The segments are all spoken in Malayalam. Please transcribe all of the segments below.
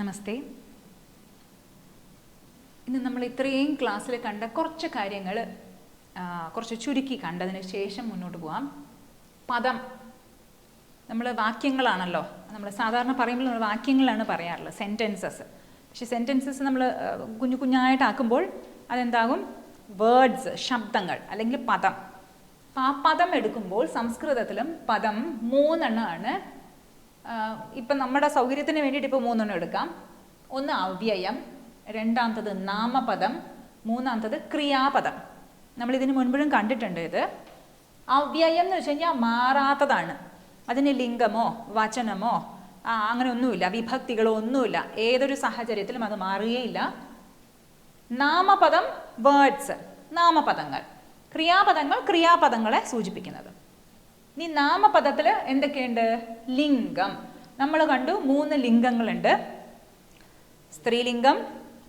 നമസ്തേ. ഇന്ന് നമ്മൾ ഇത്രയും ക്ലാസ്സിൽ കണ്ട കുറച്ച് കാര്യങ്ങൾ കുറച്ച് ചുരുക്കി കണ്ടതിന് ശേഷം മുന്നോട്ട് പോകാം. പദം, നമ്മൾ വാക്യങ്ങളാണല്ലോ നമ്മൾ സാധാരണ പറയുമ്പോൾ നമ്മൾ വാക്യങ്ങളാണ് പറയാറുള്ളത്, സെൻറ്റൻസസ്. പക്ഷേ സെൻറ്റൻസസ് നമ്മൾ കുഞ്ഞു കുഞ്ഞായിട്ടാക്കുമ്പോൾ അതെന്താകും? വേർഡ്സ്, ശബ്ദങ്ങൾ അല്ലെങ്കിൽ പദം. അപ്പം ആ പദം എടുക്കുമ്പോൾ സംസ്കൃതത്തിലും പദം 3 എണ്ണമാണ്. ഇപ്പം നമ്മുടെ സൗകര്യത്തിന് വേണ്ടിയിട്ട് ഇപ്പോൾ 3 എണ്ണം എടുക്കാം. ഒന്ന് അവ്യയം, രണ്ടാമത്തത് നാമപദം, മൂന്നാമത്തത് ക്രിയാപദം. നമ്മളിതിന് മുൻപും കണ്ടിട്ടുണ്ട്. ഇത് അവ്യയം എന്ന് വെച്ച് കഴിഞ്ഞാൽ മാറാത്തതാണ്. അതിന് ലിംഗമോ വചനമോ അങ്ങനെ ഒന്നുമില്ല, വിഭക്തികളോ ഒന്നുമില്ല. ഏതൊരു സാഹചര്യത്തിലും അത് മാറുകയില്ല. നാമപദം വേർഡ്സ്, നാമപദങ്ങൾ. ക്രിയാപദങ്ങൾ ക്രിയാപദങ്ങളെ സൂചിപ്പിക്കുന്നത്. ഇനി നാമപദത്തിൽ എന്തൊക്കെയുണ്ട്? ലിംഗം. നമ്മൾ കണ്ടു 3 ലിംഗങ്ങളുണ്ട്: സ്ത്രീലിംഗം,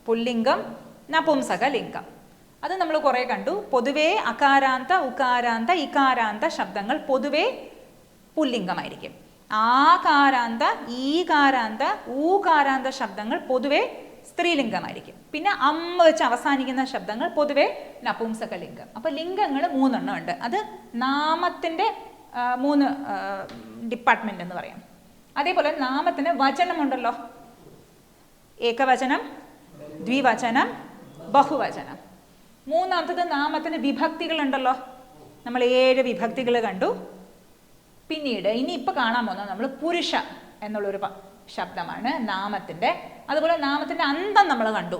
പുല്ലിംഗം, നപുംസക ലിംഗം. അത് നമ്മൾ കുറേ കണ്ടു. പൊതുവേ അകാരാന്ത, ഉകാരാന്ത, ഇകാരാന്ത ശബ്ദങ്ങൾ പൊതുവേ പുല്ലിംഗമായിരിക്കും. ആകാരാന്ത, ഈകാരാന്ത, ഊകാരാന്ത ശബ്ദങ്ങൾ പൊതുവേ സ്ത്രീലിംഗമായിരിക്കും. പിന്നെ അമ്മ വെച്ച് അവസാനിക്കുന്ന ശബ്ദങ്ങൾ പൊതുവേ നപുംസക ലിംഗം. അപ്പോൾ ലിംഗങ്ങൾ 3 എണ്ണം ഉണ്ട്. അത് നാമത്തിൻ്റെ 3 ഡിപ്പാർട്ട്മെന്റ് എന്ന് പറയാം. അതേപോലെ നാമത്തിന് വചനമുണ്ടല്ലോ: ഏകവചനം, ദ്വിവചനം, ബഹുവചനം. മൂന്നാമത്തത് നാമത്തിന് വിഭക്തികളുണ്ടല്ലോ. നമ്മൾ 7 വിഭക്തികൾ കണ്ടു. പിന്നീട് ഇനിയിപ്പോൾ കാണാൻ പോകുന്നത് നമ്മൾ പുരുഷ എന്നുള്ളൊരു ശബ്ദമാണ് നാമത്തിൻ്റെ. അതുപോലെ നാമത്തിൻ്റെ അന്തം നമ്മൾ കണ്ടു.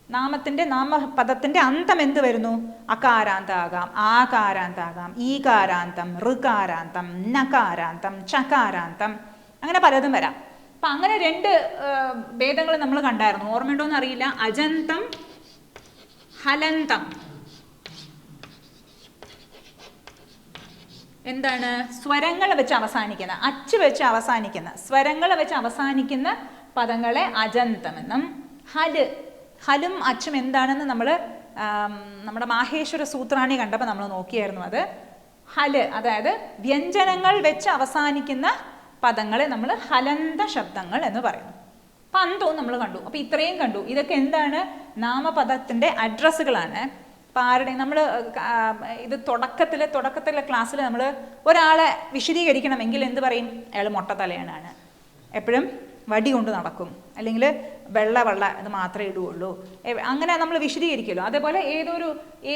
നാമപദത്തിൻ്റെ അന്തം എന്ത് വരുന്നു? അകാരാന്താകാം, ആകാരാന്താകാം, ഈകാരാന്തം, ഋകാരാന്തം, നകാരാന്തം, ചകാരാന്തം, അങ്ങനെ പലതും വരാം. അപ്പം അങ്ങനെ 2 ഭേദങ്ങൾ നമ്മൾ കണ്ടായിരുന്നു. ഓർമ്മയുണ്ടോയെന്ന് അറിയില്ല. അജന്തം, ഹലന്തം. എന്താണ്? സ്വരങ്ങൾ വെച്ച് അവസാനിക്കുന്ന, അച്ച് വെച്ച് അവസാനിക്കുന്ന, സ്വരങ്ങൾ വെച്ച് അവസാനിക്കുന്ന പദങ്ങളെ അജന്തമെന്നും, ഹലും അച്ചും എന്താണെന്ന് നമ്മൾ നമ്മുടെ മാഹേശ്വര സൂത്രാണി കണ്ടപ്പോൾ നമ്മൾ നോക്കിയായിരുന്നു. അത് ഹല്, അതായത് വ്യഞ്ജനങ്ങൾ വെച്ച് അവസാനിക്കുന്ന പദങ്ങളെ നമ്മൾ ഹലന്ത ശബ്ദങ്ങൾ എന്ന് പറയുന്നു. അപ്പം അന്തവും നമ്മൾ കണ്ടു. അപ്പം ഇത്രയും കണ്ടു. ഇതൊക്കെ എന്താണ്? നാമപദത്തിൻ്റെ അഡ്രസ്സുകളാണ്. അപ്പം ആരുടെയും നമ്മൾ ഇത് തുടക്കത്തിലെ ക്ലാസ്സിൽ നമ്മൾ ഒരാളെ വിശദീകരിക്കണമെങ്കിൽ എന്ത് പറയും? അയാൾ മൊട്ടത്തലയനാണ്, എപ്പോഴും വടി കൊണ്ട് നടക്കും, അല്ലെങ്കിൽ വെള്ള ഇത് മാത്രമേ ഇടുകയുള്ളൂ, അങ്ങനെ നമ്മൾ വിശദീകരിക്കുമല്ലോ. അതേപോലെ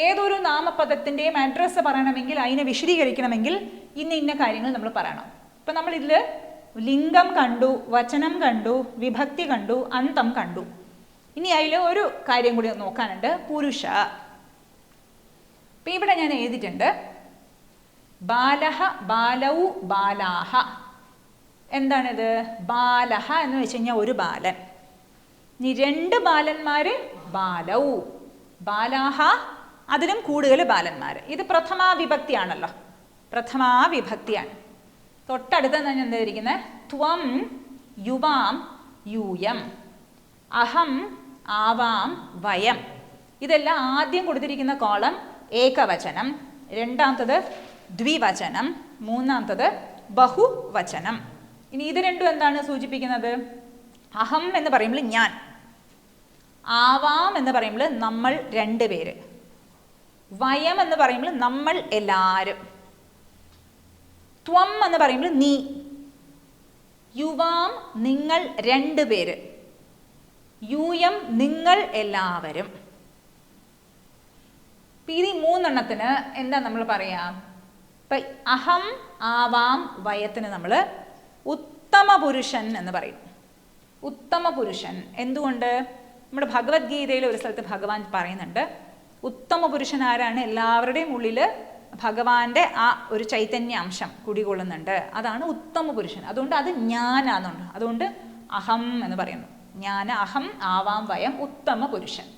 ഏതൊരു നാമപദത്തിൻ്റെയും അഡ്രസ്സ് പറയണമെങ്കിൽ, അതിനെ വിശദീകരിക്കണമെങ്കിൽ ഇന്ന കാര്യങ്ങൾ നമ്മൾ പറയണം. ഇപ്പം നമ്മളിതിൽ ലിംഗം കണ്ടു, വചനം കണ്ടു, വിഭക്തി കണ്ടു, അന്തം കണ്ടു. ഇനി അതിൽ ഒരു കാര്യം കൂടി നോക്കാനുണ്ട്: പുരുഷ. ഇപ്പം ഇവിടെ ഞാൻ എഴുതിയിട്ടുണ്ട് ബാലഹ, ബാലൗ, ബാലാഹ. എന്താണിത്? ബാലഹ എന്ന് വെച്ച് കഴിഞ്ഞാൽ ഒരു ബാലൻ. ഇനി 2 ബാലന്മാർ ബാലൗ, ബാലാഹ, അതിലും കൂടുതൽ ബാലന്മാർ. ഇത് പ്രഥമാ വിഭക്തിയാണല്ലോ, പ്രഥമാ വിഭക്തിയാണ്. തൊട്ടടുത്ത് ഞാൻ എന്താ ഇരിക്കുന്നത്? ത്വം, യുവാം, യൂയം, അഹം, ആവാം, വയം. ഇതെല്ലാം ആദ്യം കൊടുത്തിരിക്കുന്ന കോളം ഏകവചനം, രണ്ടാമത്തത് ദ്വിവചനം, മൂന്നാമത്തത് ബഹുവചനം. ഇനി ഇത് രണ്ടും എന്താണ് സൂചിപ്പിക്കുന്നത്? അഹം എന്ന് പറയുമ്പോൾ ഞാൻ, ആവാം എന്ന് പറയുമ്പോൾ നമ്മൾ 2 പേര്, വയം എന്ന് പറയുമ്പോൾ നമ്മൾ എല്ലാവരും, ത്വം എന്ന് പറയുമ്പോൾ നീ, യുവാം നിങ്ങൾ 2 പേര്, യൂയം നിങ്ങൾ എല്ലാവരും. ഈ 3 എണ്ണത്തിന് എന്താ നമ്മൾ പറയാം? ഇപ്പം അഹം, ആവാം, വയത്തിന് നമ്മൾ ഉത്തമ പുരുഷൻ എന്ന് പറയും. ഉത്തമ പുരുഷൻ എന്തുകൊണ്ട്? നമ്മുടെ ഭഗവത്ഗീതയിൽ ഒരു സ്ഥലത്ത് ഭഗവാൻ പറയുന്നുണ്ട്, ഉത്തമ പുരുഷൻ ആരാണ്? എല്ലാവരുടെയും ഉള്ളിൽ ഭഗവാന്റെ ആ ഒരു ചൈതന്യാംശം കുടികൊള്ളുന്നുണ്ട്, അതാണ് ഉത്തമ പുരുഷൻ. അതുകൊണ്ട് അത് ഞാനാന്നുണ്ട്. അതുകൊണ്ട് അഹം എന്ന് പറയുന്നു. ഞാൻ, അഹം, ആവാം, വയം, ഉത്തമ പുരുഷൻ.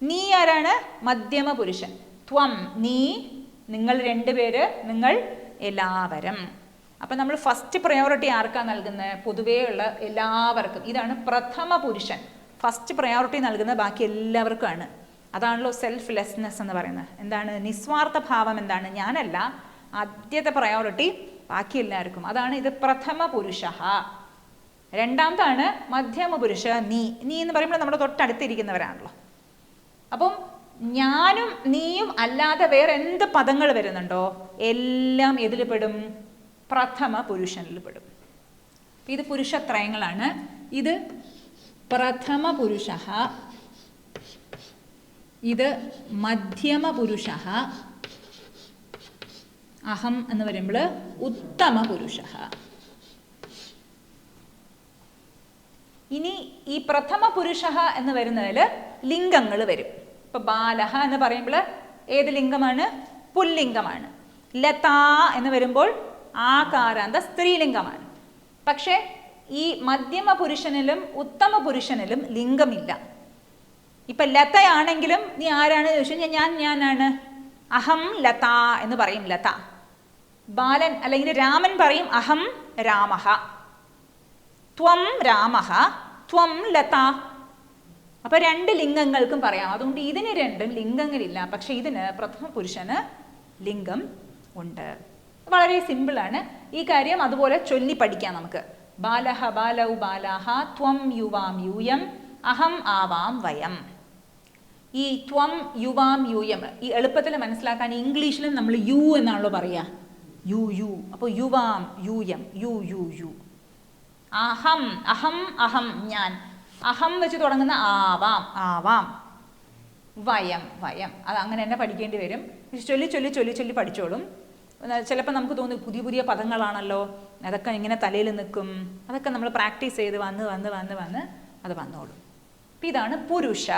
നീ ആരാണ്? മധ്യമ പുരുഷൻ. ത്വം നീ, നിങ്ങൾ 2 പേര്, നിങ്ങൾ എല്ലാവരും. അപ്പം നമ്മൾ ഫസ്റ്റ് പ്രയോറിറ്റി ആർക്കാണ് നൽകുന്നത്? പൊതുവെയുള്ള എല്ലാവർക്കും. ഇതാണ് പ്രഥമ പുരുഷൻ. ഫസ്റ്റ് പ്രയോറിറ്റി നൽകുന്നത് ബാക്കി എല്ലാവർക്കുമാണ്. അതാണല്ലോ സെൽഫ് ലെസ്നെസ് എന്ന് പറയുന്നത്. എന്താണ്? നിസ്വാർത്ഥ ഭാവം. എന്താണ്? ഞാനല്ല, ആദ്യത്തെ പ്രയോറിറ്റി ബാക്കി എല്ലാവർക്കും. അതാണ് ഇത് പ്രഥമ പുരുഷ. രണ്ടാമതാണ് മധ്യമ പുരുഷ നീ. നീ എന്ന് പറയുമ്പോൾ നമ്മുടെ തൊട്ടടുത്തിരിക്കുന്നവരാണല്ലോ. അപ്പം ഞാനും നീയും അല്ലാതെ വേറെ എന്ത് പദങ്ങൾ വരുന്നുണ്ടോ എല്ലാം ഇതിൽ പെടും? പ്രഥമ പുരുഷനിൽ പെടും. ഇത് പുരുഷത്രയങ്ങളാണ്. ഇത് പ്രഥമ പുരുഷ, ഇത് മധ്യമ പുരുഷ, അഹം എന്ന് പറയുമ്പോൾ ഉത്തമ പുരുഷ. ഇനി ഈ പ്രഥമ പുരുഷ എന്ന് വരുന്നതിൽ ലിംഗങ്ങൾ വരും. ഇപ്പൊ ബാലഹ എന്ന് പറയുമ്പോൾ ഏത് ലിംഗമാണ്? പുല്ലിംഗമാണ്. ലത എന്ന് വരുമ്പോൾ ആകാരാന്ത സ്ത്രീലിംഗമാണ്. പക്ഷെ ഈ മധ്യമ പുരുഷനിലും ഉത്തമ പുരുഷനിലും ലിംഗമില്ല. ഇപ്പൊ ലതയാണെങ്കിലും നീ ആരാണ് ചോദിച്ചു കഴിഞ്ഞാൽ ഞാനാണ്, അഹം ലത എന്ന് പറയും. ലത. ബാലൻ അല്ലെങ്കിൽ രാമൻ പറയും അഹം രാമഹ. ത്വം രാമഹ, ത്വം ലത. അപ്പൊ രണ്ട് ലിംഗങ്ങൾക്കും പറയാം. അതുകൊണ്ട് ഇതിന് രണ്ടും ലിംഗങ്ങളില്ല. പക്ഷെ ഇതിന് പ്രഥമ പുരുഷന് ലിംഗം ഉണ്ട്. വളരെ സിമ്പിളാണ് ഈ കാര്യം. അതുപോലെ ചൊല്ലി പഠിക്കാം നമുക്ക്. ബാലഹ ബാലൗ ബാലാഹ, ത്വം യുവാം യൂയം, അഹം ആവാം വയം. ഈ ത്വം യുവാം യൂയം ഈ എളുപ്പത്തിൽ മനസ്സിലാക്കാൻ ഇംഗ്ലീഷിലും നമ്മൾ യു എന്നാണല്ലോ പറയുക. You you. അപ്പോൾ യുവാം യൂയം, യു യു യു. അഹം അഹം അഹം ഞാൻ. അഹം വെച്ച് തുടങ്ങുന്ന ആവാം ആവാം. വയം വയം. അത് അങ്ങനെ തന്നെ പഠിക്കേണ്ടി വരും. ചൊല്ലി ചൊല്ലി ചൊല്ലി ചൊല്ലി പഠിച്ചോളും. ചിലപ്പോൾ നമുക്ക് തോന്നും പുതിയ പുതിയ പദങ്ങളാണല്ലോ, അതൊക്കെ ഇങ്ങനെ തലയിൽ നിൽക്കും. അതൊക്കെ നമ്മൾ പ്രാക്ടീസ് ചെയ്ത് വന്ന് വന്ന് വന്ന് വന്ന് അത് വന്നോളും. അപ്പം ഇതാണ് പുരുഷ.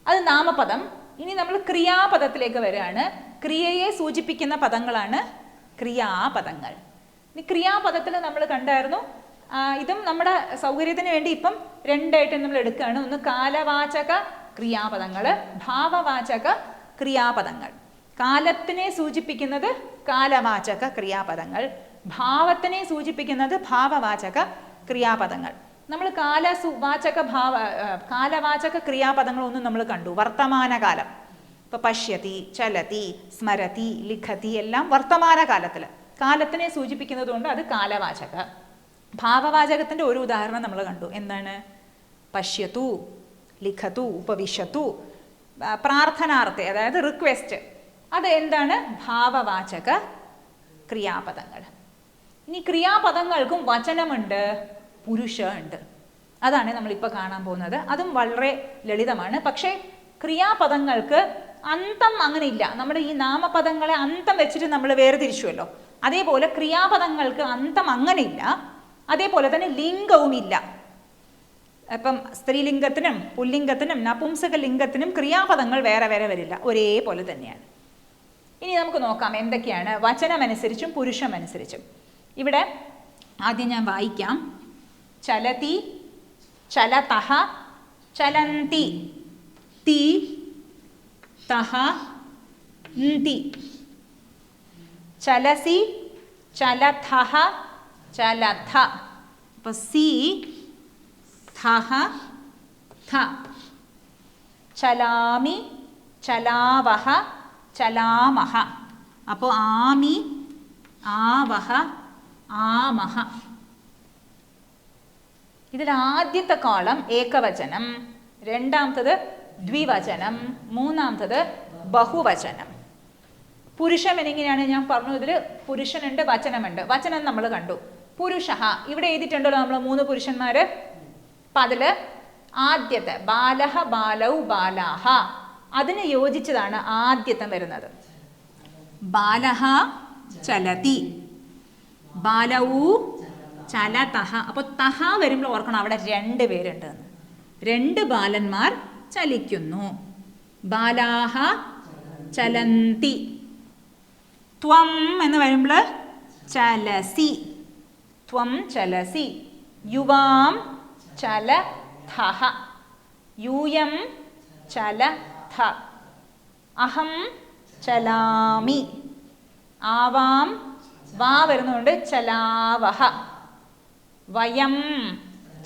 അത് നാമപദം. ഇനി നമ്മൾ ക്രിയാപദത്തിലേക്ക് വരികയാണ്. ക്രിയയെ സൂചിപ്പിക്കുന്ന പദങ്ങളാണ് ക്രിയാപദങ്ങൾ. ഇനി ക്രിയാപദത്തിൽ നമ്മൾ കണ്ടായിരുന്നു. ഇതും നമ്മുടെ സൗകര്യത്തിന് വേണ്ടി ഇപ്പം രണ്ടായിട്ട് നമ്മൾ എടുക്കുകയാണ്. ഒന്ന് കാലവാചക ക്രിയാപദങ്ങൾ, ഭാവവാചക ക്രിയാപദങ്ങൾ. കാലത്തിനെ സൂചിപ്പിക്കുന്നത് കാലവാചക ക്രിയാപദങ്ങൾ, ഭാവത്തിനെ സൂചിപ്പിക്കുന്നത് ഭാവവാചക ക്രിയാപദങ്ങൾ. നമ്മൾ കാലവാചക ക്രിയാപദങ്ങളൊന്നും നമ്മൾ കണ്ടു. വർത്തമാനകാലം. ഇപ്പൊ പശ്യതി, ചലതി, സ്മരതി, ലിഖതി എല്ലാം വർത്തമാനകാലത്തിൽ കാലത്തിനെ സൂചിപ്പിക്കുന്നത് കൊണ്ട് അത് കാലവാചക. ഭാവവാചകത്തിന്റെ ഒരു ഉദാഹരണം നമ്മൾ കണ്ടു. എന്താണ്? പശ്യതു, ലിഖതു, ഉപവിശതു. പ്രാർത്ഥനാർത്ഥി, അതായത് റിക്വസ്റ്റ്. അത് എന്താണ്? ഭാവവാചക ക്രിയാപദങ്ങൾ. ഇനി ക്രിയാപദങ്ങൾക്കും വചനമുണ്ട്, പുരുഷ ഉണ്ട്. അതാണ് നമ്മളിപ്പോൾ കാണാൻ പോകുന്നത്. അതും വളരെ ലളിതമാണ്. പക്ഷേ ക്രിയാപദങ്ങൾക്ക് അന്തം അങ്ങനെ ഇല്ല. നമ്മുടെ ഈ നാമപദങ്ങളെ അന്തം വെച്ചിട്ട് നമ്മൾ വേർതിരിച്ചുവല്ലോ. അതേപോലെ ക്രിയാപദങ്ങൾക്ക് അന്തം അങ്ങനെ ഇല്ല. അതേപോലെ തന്നെ ലിംഗവും ഇല്ല. ഇപ്പം സ്ത്രീലിംഗത്തിനും പുല്ലിംഗത്തിനും നപുംസക ലിംഗത്തിനും ക്രിയാപദങ്ങൾ വേറെ വേറെ വരില്ല, ഒരേപോലെ തന്നെയാണ്. ഇനി നമുക്ക് നോക്കാം എന്തൊക്കെയാണ് വചനമനുസരിച്ചും പുരുഷമനുസരിച്ചും. ഇവിടെ ആദ്യം ഞാൻ വായിക്കാം. ചലതി, ചലതഃ, ചലന്തി, തി, തഃ, ന്തി. ചലസി, ചലഥഃ, ചലഥ. അപ്പോൾ സി, ഥഃ, ഥ. ചലാമി, ചലാവഹ, ചലാമഹ. അപ്പോൾ ആമി, ആവഹ, ആമഹ. ഇതിൽ ആദ്യത്തെ കോളം ഏകവചനം, രണ്ടാമത്തത് ദ്വിവചനം, മൂന്നാമത്തത് ബഹുവചനം. പുരുഷം എങ്ങനെയാണ് ഞാൻ പറഞ്ഞു. ഇതിൽ പുരുഷനുണ്ട്, വചനമുണ്ട്. വചനം നമ്മൾ കണ്ടു. പുരുഷ ഇവിടെ എഴുതിയിട്ടുണ്ടല്ലോ നമ്മൾ 3 പുരുഷന്മാര്. അപ്പം അതിൽ ആദ്യത്തെ ബാലഹ ബാലൗ ബാലാഹ, അതിന് യോജിച്ചതാണ് ആദ്യത്തെ വരുന്നത്. ബാലഹ ചലതി, ബാലൗ ചലതഃ. അപ്പോൾ തഹ വരുമ്പോൾ ഓർക്കണം അവിടെ 2 പേരുണ്ട്. 2 ബാലന്മാർ ചലിക്കുന്നു. ബാലാഹ ചലന്തി. ത്വം എന്ന് വരുമ്പോൾ ചലസി, ത്വം ചലസി. യുവാം ചലഥഃ, യൂയം ചലഥ. അഹം ചലാമി. ആവാം വാ വരുന്നുണ്ട് ചലാവഹ. വയം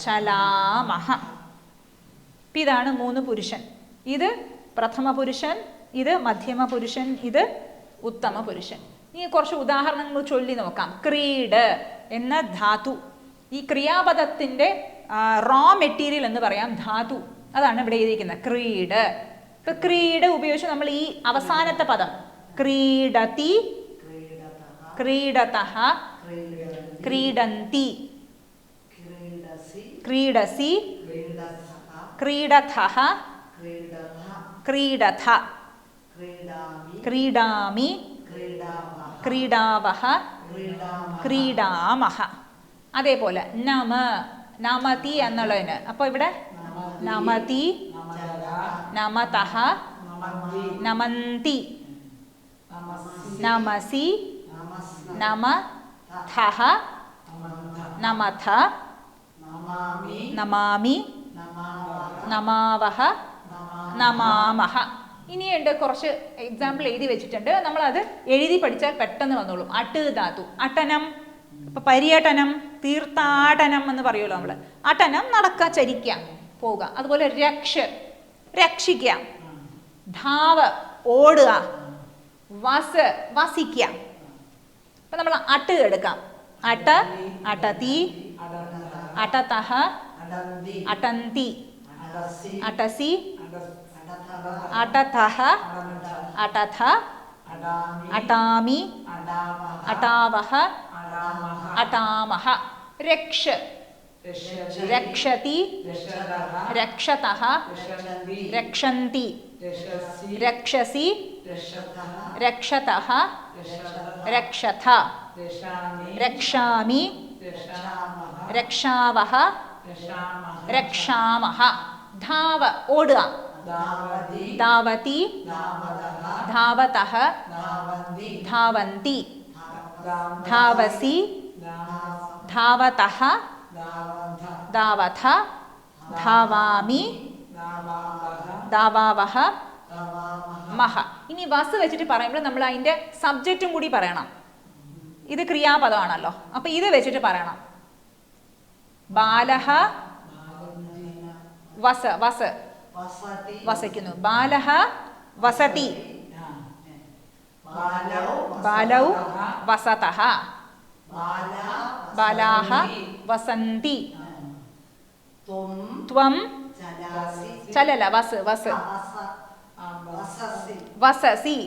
ചലാമഹ. ഇതാണ് 3 പുരുഷൻ. ഇത് പ്രഥമ പുരുഷൻ, ഇത് മധ്യമ പുരുഷൻ, ഇത് ഉത്തമ പുരുഷൻ. ഇനി കുറച്ച് ഉദാഹരണങ്ങൾ ചൊല്ലി നോക്കാം. ക്രീഡ് എന്ന ധാതു ഈ ക്രിയാപദത്തിൻ്റെ റോ മെറ്റീരിയൽ എന്ന് പറയാം ധാതു. അതാണ് ഇവിടെ എഴുതിയിരിക്കുന്നത് ക്രീഡ്. ഇപ്പൊ ക്രീഡ് ഉപയോഗിച്ച് നമ്മൾ ഈ അവസാനത്തെ പദം ക്രീഡതി, ക്രീഡതഃ, ക്രീഡന്തി, ക്രീഡസി, ക്രീഡഥഃ, ക്രീഡഥ, ക്രീഡാമി, ക്രീഡാവഹ, ക്രീഡാമഹ. അതേപോലെ നമ, നമതി എന്നുള്ളതിന് അപ്പോൾ ഇവിടെ നമതി, നമതഃ, നമന്തി, നമസി, നമഥഃ, നമഥ, നമാമി, നമാവഹ, നമാമഹ. ഇനിയുണ്ട് കുറച്ച് എക്സാമ്പിൾ എഴുതി വെച്ചിട്ടുണ്ട്. നമ്മളത് എഴുതി പഠിച്ചാൽ പെട്ടെന്ന് വന്നോളും. അട്ട് ധാതു, അട്ടനം, ഇപ്പൊ പര്യടനം, തീർത്ഥാടനം എന്ന് പറയുമല്ലോ നമ്മൾ. അട്ടനം നടക്കുക, ചരിക്കാം, പോവുക. അതുപോലെ രക്ഷ, രക്ഷിക്കാം. ധാവ്, ഓടുക. വസ്, വസിക്കാം. അപ്പൊ നമ്മൾ അട്ട് എടുക്കാം. അട്ട, അടതി, അടതഃ, അടന്തി, അടസി, അടഥഃ, അടഥ, അടാമി, അടാവഹ, അടാമഹ. രക്ഷ, രക്ഷതി, രക്ഷതഃ, രക്ഷന്തി, രക്ഷസി, രക്ഷതഃ, രക്ഷഥ, രക്ഷാമി, രക്ഷാവഹ, രക്ഷാമഹ. ധാവ, ഓടുക. ധാവതി, ധാവതഃ, ധാവന്തി, ധാവസി, ധാവതഃ, ധാവഥ, ധാവാമി, ധാവാവഹ, മഹ. ഇനി വസ് വെച്ചിട്ട് പറയുമ്പോൾ നമ്മൾ അതിൻ്റെ സബ്ജക്റ്റും കൂടി പറയണം. ഇത് ക്രിയാപദമാണല്ലോ, അപ്പൊ ഇത് വെച്ചിട്ട് പറയണം. ബാലഹ വസ, വസ്, വസിക്കുന്നു. ബാലഹ വസതി, ബാലൗ വസതഃ, ബാലാഹ വസന്തി, ത്വം ചലല, വസ്, വസ്, വസസി,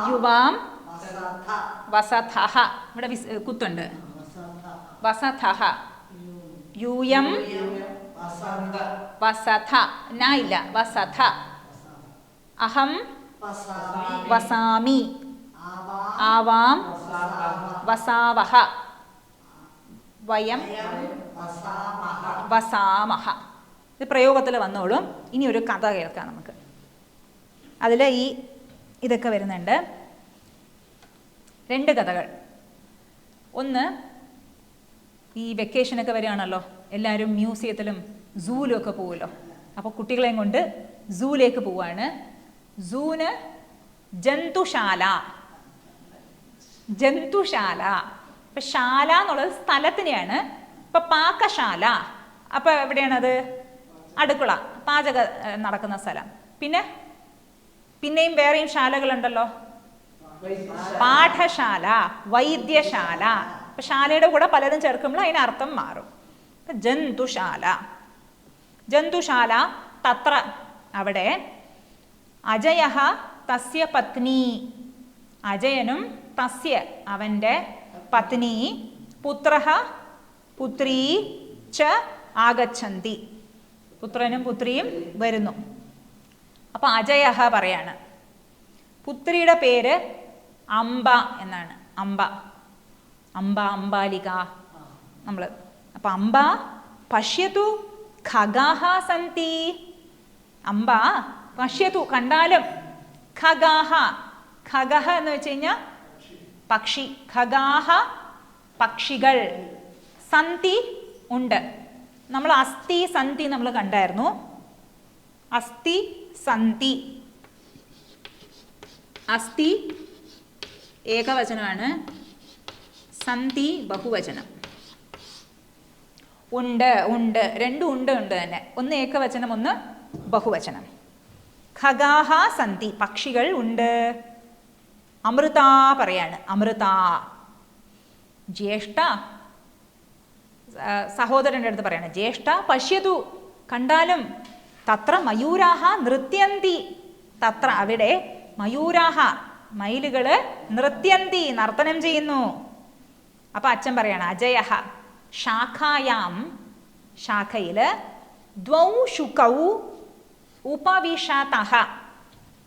യുവാം വസഥഃ. ഇവിടെ കുത്തുണ്ട്. വസഥഃ, യൂയം വസഥ, ന ഇല്ല, വസഥ. അഹം വസാമി, ആവാം വസാവഹ, വയം വസാമഹ. ഇത് പ്രയോഗത്തിൽ വന്നോളും. ഇനി ഒരു കഥ കേൾക്കാം നമുക്ക്. അതിൽ ഇതൊക്കെ വരുന്നുണ്ട്. 2 കഥകൾ. ഒന്ന്, ഈ വെക്കേഷനൊക്കെ വരികയാണല്ലോ, എല്ലാവരും മ്യൂസിയത്തിലും സൂലും ഒക്കെ പോകുമല്ലോ. അപ്പോൾ കുട്ടികളെയും കൊണ്ട് സൂലേക്ക് പോവാണ്. സൂന് ജന്തുശാല, ജന്തുശാല. ഇപ്പം ശാല എന്നുള്ളത് സ്ഥലത്തിനെയാണ്. ഇപ്പം പാകശാല, അപ്പം എവിടെയാണത്? അടുക്കള, പാചക നടക്കുന്ന സ്ഥലം. പിന്നെയും വേറെയും ശാലകളുണ്ടല്ലോ. പാഠശാല, വൈദ്യശാല. ഇപ്പം ശാലയുടെ കൂടെ പലതും ചേർക്കുമ്പോൾ അതിനർത്ഥം മാറും. ഇപ്പം ജന്തുശാല, ജന്തുശാല തത്ര, അവിടെ അജയഃ തസ്യ പത്നി, അജയനും തസ്യ അവൻ്റെ പത്നി, പുത്രഃ പുത്രീ ച ആഗച്ഛന്തി, പുത്രനും പുത്രിയും വരുന്നു. അപ്പം അജയഃ പറയാണ്. പുത്രിയുടെ പേര് അംബ എന്നാണ്. അംബ, അംബ, അംബാലിക നമ്മൾ. അപ്പം അംബ പശ്യതു ഖഗാഹ സന്തി, അംബ പശ്യതു കണ്ടാലും, ഖഗാഹ, ഖഗഹ എന്ന് വെച്ച് കഴിഞ്ഞാൽ പക്ഷി, ഖഗാഹ പക്ഷികൾ, സന്തി ഉണ്ട്. നമ്മൾ അസ്ഥി സന്തി നമ്മൾ കണ്ടായിരുന്നു. അസ്ഥി സന്തി, അസ്ഥി ഏകവചനമാണ്, സന്തി ബഹുവചനം. ഉണ്ട്, ഉണ്ട്, രണ്ടും ഉണ്ട് തന്നെ. ഒന്ന് ഏകവചനം, ഒന്ന് ബഹുവചനം. ഖഗാഹ സന്തി, പക്ഷികൾ ഉണ്ട്. അമൃത പറയാണ്, അമൃത. ജ്യേഷ്ഠ സഹോദരൻ്റെ അടുത്ത് പറയാണ്, ജ്യേഷ്ഠ പശ്യതു, കണ്ടാലും, തത്ര മയൂരാഹ നൃത്യന്തി, തത്ര അവിടെ, മയൂരാഹ മയിലുകള്, നൃത്യന്തി നർത്തനം ചെയ്യുന്നു. അപ്പൊ അച്ഛൻ പറയാണ്, അജയഹ ശാഖായാം ശാഖയില്, ദ്വൗ ശുകൗ ഉപവിശതഃ,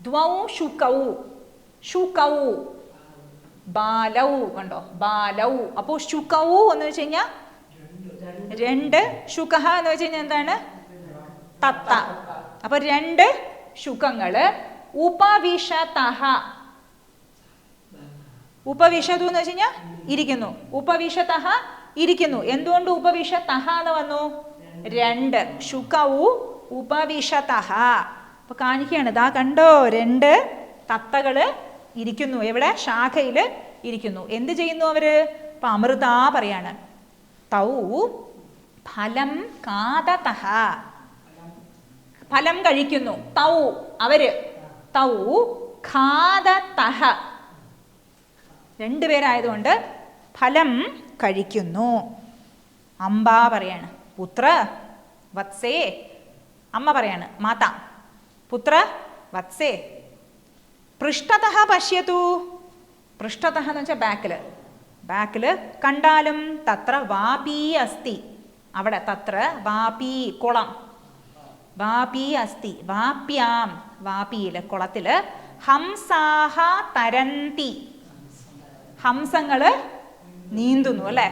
ദ്വൗ ശുകൗ, ശുകൗ ബാലൗ, കണ്ടോ ബാലൗ. അപ്പോ ശുകൗ എന്ന് വെച്ച് കഴിഞ്ഞാൽ രണ്ട്, ശുകഹ എന്ന് വെച്ച് കഴിഞ്ഞാൽ എന്താണ്, തത്ത. അപ്പൊ രണ്ട് ശുകങ്ങള്, ഉപവിശതഃ, ഉപവിശതു എന്ന് വെച്ച് കഴിഞ്ഞാൽ ഇരിക്കുന്നു, ഉപവിശതഃ ഇരിക്കുന്നു. എന്തുകൊണ്ട് ഉപവിശതഃ എന്ന് വന്നു, രണ്ട്, ശുകൗ ഉപവിശതഃ. അപ്പൊ കാണിക്കുകയാണ്, ഇതാ കണ്ടോ രണ്ട് തത്തകള് ഇരിക്കുന്നു, എവിടെ, ശാഖയില് ഇരിക്കുന്നു. എന്ത് ചെയ്യുന്നു അവര്? ഇപ്പൊ അമൃത പറയാണ്, തൗ ഫലം കാദതഃ, ഫലം കഴിക്കുന്നു. തൗ അവര്, തൗ ഖാദതഃ, രണ്ടുപേരായതുകൊണ്ട് ഫലം കഴിക്കുന്നു. അംബ പറയാണ്, പുത്ര വത്സേ, അമ്മ പറയാണ് മാത, പുത്ര വത്സേ, പൃഷ്ഠതഃ പശ്യതു, പൃഷ്ഠതഃ എന്ന് വെച്ചാൽ ബാക്കില്, ബാക്കില് കണ്ടാലും, തത്ര വാപീ അസ്തി, അവിടെ തത്ര വാപീ കുളം, വാപീ അസ്തി, വാപ്യാം വാപിയില് കുളത്തില്, ഹംസാഹ തരന്തി, ഹംസങ്ങള് നീന്തുന്നു അല്ലെ,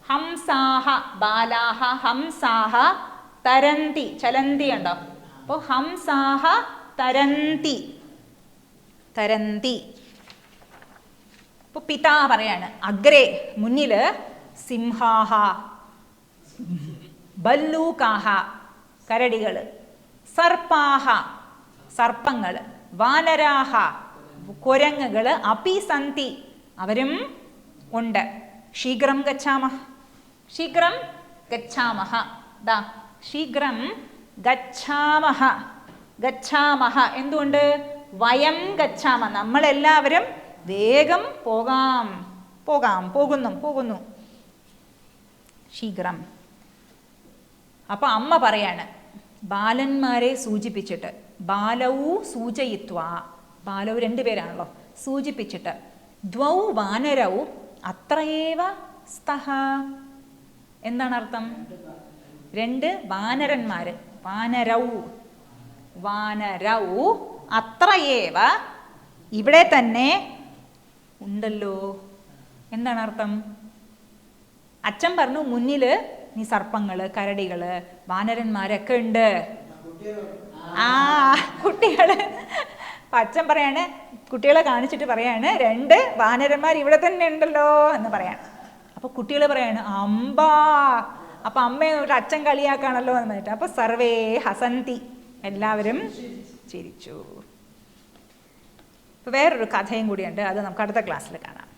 ഹംസാഹ ബാലാഹ ഹംസാഹ തരന്തി, ചലന്തി ഉണ്ടോ, അപ്പോ ഹംസാഹ തരന്തി, തരന്തി. ഇപ്പൊ പിതാ പറയാണ്, അഗ്രേ മുന്നില്, സിംഹാഹ ബല്ലൂകാഹ കരടികള്, സർപ്പാഹ സർപ്പങ്ങള്, വാനരാഹ കുരങ്ങുകള്, അപി സന്തി അവരും ഉണ്ട്. ശീഘ്രം ഗച്ഛാമഹ, ശീഘ്രം ഗച്ഛാമഹ, ദാ ശീഘ്രം ഗച്ഛാമഹ, ഗച്ഛാമഹ എന്തുകൊണ്ട്, വയം ഗച്ഛാമ നമ്മളെല്ലാവരും വേഗം പോകാം, പോകാം, പോകുന്നു, പോകുന്നു, ശീഘ്രം. അപ്പൊ അമ്മ പറയാണ്, ബാലന്മാരെ സൂചിപ്പിച്ചിട്ട്, ബാലവു സൂചയിത്വ, ബാലവ് രണ്ടുപേരാണല്ലോ, സൂചിപ്പിച്ചിട്ട്, ദ്വൗ വാനരൗ അത്രയേവ സ്തഃ, എന്താണ് അർത്ഥം, രണ്ട് വാനരന്മാര്, വാനരൗ, വാനരൗ അത്രയേവ ഇവിടെ തന്നെ ഉണ്ടല്ലോ, എന്താണ് അർത്ഥം? അച്ഛൻ പറഞ്ഞു മുന്നില് നീ സർപ്പങ്ങള് കരടികള് വാനരന്മാരൊക്കെ ഉണ്ട്, ആ കുട്ടികള്. അച്ഛൻ പറയാണ്, കുട്ടികളെ കാണിച്ചിട്ട് പറയാണ്, രണ്ട് വാനരന്മാർ ഇവിടെ തന്നെ ഉണ്ടല്ലോ എന്ന് പറയാണ്. അപ്പൊ കുട്ടികൾ പറയാണ് അമ്പാ, അപ്പൊ അമ്മയെ ഒരു അച്ഛൻ കളിയാക്കാണല്ലോ എന്ന് പറഞ്ഞിട്ട്. അപ്പൊ സർവേ ഹസന്തി എല്ലാവരും ചിരിച്ചു. വേറൊരു കഥയും കൂടിയുണ്ട്, അത് നമുക്ക് അടുത്ത ക്ലാസ്സിൽ കാണാം.